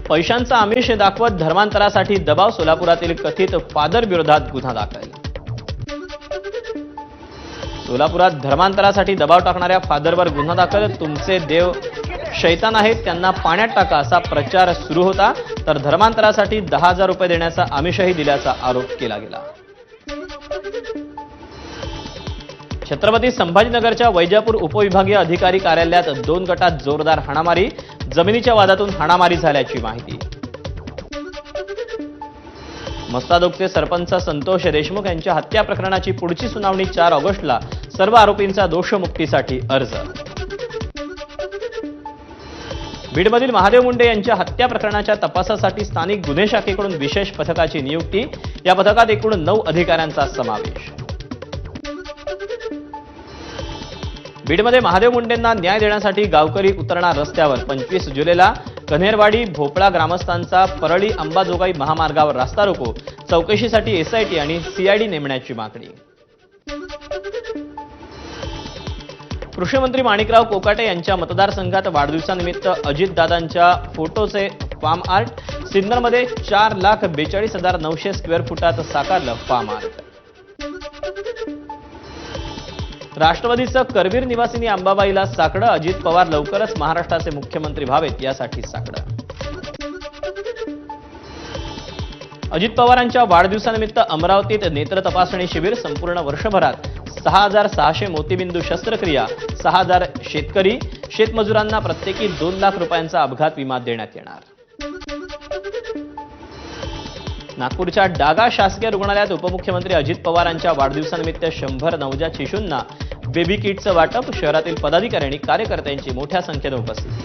पैशांचा आमिष दाखवत धर्मांतरासाठी दबाव, सोलापुरातील कथित फादर विरोधात गुन्हा दाखल। सोलापुरात धर्मांतरासाठी दबाव टाकणाऱ्या फादरवर गुन्हा दाखल। तुमचे देव शैतान आहेत, त्यांना पाण्यात टाका असा प्रचार सुरू होता, तर धर्मांतरासाठी 10,000 रुपये देण्याचा आमिषही दिल्याचा आरोप केला गेला। छत्रपती संभाजीनगरच्या वैजापूर उपविभागीय अधिकारी कार्यालयात 2 गटात जोरदार हाणामारी, जमिनीच्या वादातून हाणामारी झाल्याची माहिती। मस्तादोगचे सरपंच संतोष देशमुख यांच्या हत्या प्रकरणाची पुढची सुनावणी 4 ऑगस्टला। सर्व आरोपींचा दोषमुक्तीसाठी अर्ज। बीडमधील महादेव मुंडे यांच्या हत्या प्रकरणाच्या तपासासाठी स्थानिक गुन्हे शाखेकडून विशेष पथकाची नियुक्ती। या पथकात एकूण 9 अधिकाऱ्यांचा समावेश। बीडमध्ये महादेव मुंडेंना न्याय देण्यासाठी गावकरी उतरणार रस्त्यावर। 25 जुलैला कन्हेरवाडी भोपळा ग्रामस्थांचा परळी अंबाजोगाई महामार्गावर रास्ता रोको। चौकशीसाठी एसआयटी आणि सीआयडी नेमण्याची मागणी। कृषी मंत्री माणिकराव कोकाटे यांच्या मतदारसंघात वाढदिवसानिमित्त अजितदादांच्या फोटोचे फार्म आर्ट। सिन्नरमध्ये 4,42,900 स्क्वेअर फुटात साकारलं फार्म आर्ट। राष्ट्रवादीचं करवीर निवासिनी अंबाबाईला साकडं। अजित पवार लवकरच महाराष्ट्राचे मुख्यमंत्री व्हावेत यासाठी साकडं। अजित पवारांच्या वाढदिवसानिमित्त अमरावतीत नेत्र तपासणी शिबिर। संपूर्ण वर्षभरात 6,600 मोतीबिंदू शस्त्रक्रिया। 6,000 शेतकरी शेतमजुरांना प्रत्येकी 2 लाख रुपयांचा अपघात विमा देण्यात येणार। नागपूरच्या डागा शासकीय रुग्णालयात उपमुख्यमंत्री अजित पवारांच्या वाढदिवसानिमित्त 100 नवजात शिशूंना बेबी किटचं वाटप। शहरातील पदाधिकारी आणि कार्यकर्त्यांची मोठ्या संख्येने उपस्थिती।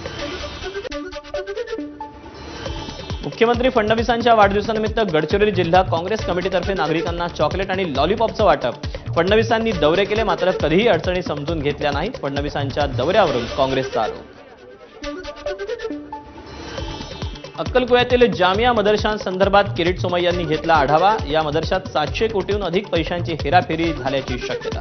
मुख्यमंत्री फडणवीसांच्या वाढदिवसानिमित्त गडचिरोली जिल्हा काँग्रेस कमिटीतर्फे नागरिकांना चॉकलेट आणि लॉलीपॉपचं वाटप। फडणवीसांनी दौरे केले, मात्र कधीही अडचणी समजून घेतल्या नाहीत। फडणवीसांच्या दौऱ्यावरून काँग्रेसचा आरोप। अक्कलकोयातील जामिया मदरशांसंदर्भात किरीट सोमय्यांनी घेतला आढावा। या मदरशात 700 कोटीहून अधिक पैशांची हेराफेरी झाल्याची शक्यता।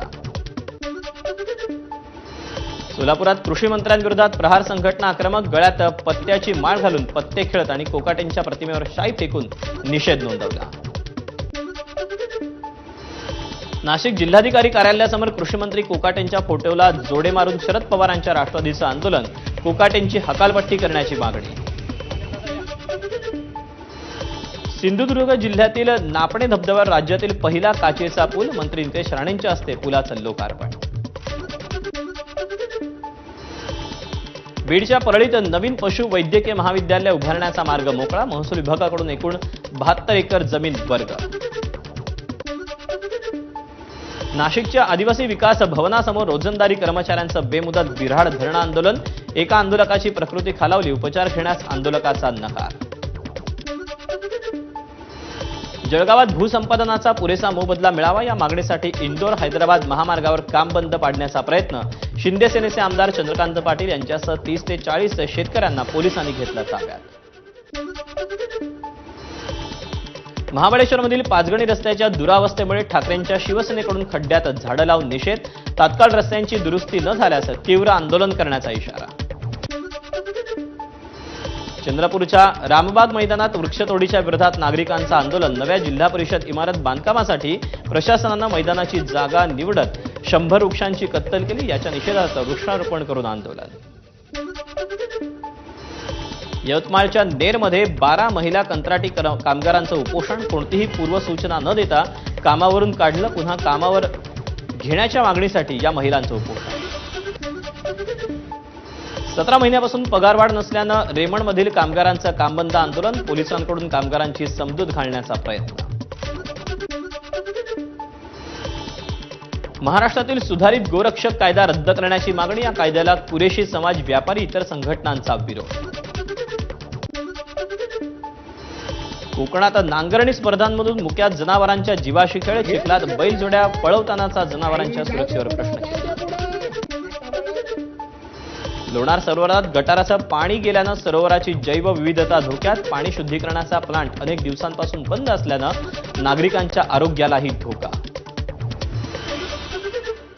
सोलापुरात कृषी मंत्र्यांविरोधात प्रहार संघटना आक्रमक। गळ्यात पत्त्याची माळ घालून पत्ते खेळत आणि कोकाटेंच्या प्रतिमेवर शाई फेकून निषेध नोंदवला। नाशिक जिल्हाधिकारी कार्यालयासमोर कृषी मंत्री कोकाटेंच्या फोटोला जोडे मारून शरद पवारांच्या राष्ट्रवादीचं आंदोलन। कोकाटेंची हकालपट्टी करण्याची मागणी। सिंधुदुर्ग जिल्ह्यातील नापणे धबधब्यावर राज्यातील पहिला काचेचा पूल। मंत्री नितेश राणेंच्या हस्ते पुलाचं लोकार्पण। बीडच्या परळीत नवीन पशु वैद्यकीय महाविद्यालय उभारण्याचा मार्ग मोकळा। महसूल विभागाकडून एकूण 72 एकर जमीन वर्ग। नाशिकच्या आदिवासी विकास भवनासमोर रोजंदारी कर्मचाऱ्यांचं बेमुदत बिऱ्हाड धरणं आंदोलन। एका आंदोलकाची प्रकृती खालावली, उपचार घेण्यास आंदोलकाचा नकार। जळगावात भूसंपादनाचा पुरेसा मोबदला मिळावा या मागणीसाठी इंदोर हैदराबाद महामार्गावर काम बंद पाडण्याचा प्रयत्न। शिंदे सेनेचे आमदार चंद्रकांत पाटील यांच्यासह 30 ते 40 शेतकऱ्यांना पोलिसांनी घेतलं ताब्यात। महाबळेश्वरमधील पाचगणी रस्त्याच्या दुरावस्थेमुळे ठाकरेंच्या शिवसेनेकडून खड्ड्यात झाडं लावून निषेध। तात्काळ रस्त्यांची दुरुस्ती न झाल्यास तीव्र आंदोलन करण्याचा इशारा। चंद्रपूरच्या रामबाग मैदानात वृक्षतोडीच्या विरोधात नागरिकांचं आंदोलन। नव्या जिल्हा परिषद इमारत बांधकामासाठी प्रशासनानं मैदानाची जागा निवडत 100 वृक्षांची कत्तल केली। याच्या निषेधार्थ वृक्षारोपण करून आंदोलन। यवतमाळच्या नेरमध्ये 12 महिला कंत्राटी कामगारांचं उपोषण। कोणतीही पूर्वसूचना न देता कामावरून काढलं, पुन्हा कामावर घेण्याच्या मागणीसाठी या महिलांचं उपोषण। 17 महिन्यापासून पगारवाढ नसल्यानं रेमंडमधील कामगारांचं कामबंद आंदोलन। पोलिसांकडून कामगारांची समजूत घालण्याचा प्रयत्न। महाराष्ट्रातील सुधारित गोरक्षक कायदा रद्द करण्याची मागणी। या कायद्याला कुरेशी समाज, व्यापारी, इतर संघटनांचा विरोध। कोकणात नांगरणी स्पर्धांमधून मुक्या जनावरांच्या जीवाशी खेळ। चिखलात बैलजोड्या पळवतानाचा जनावरांच्या सुरक्षेवर प्रश्न। लोणार सरोवरात गटाराचं पाणी गेल्यानं सरोवराची जैवविविधता धोक्यात। पाणी शुद्धीकरणाचा प्लांट अनेक दिवसांपासून बंद असल्यानं नागरिकांच्या आरोग्यालाही धोका।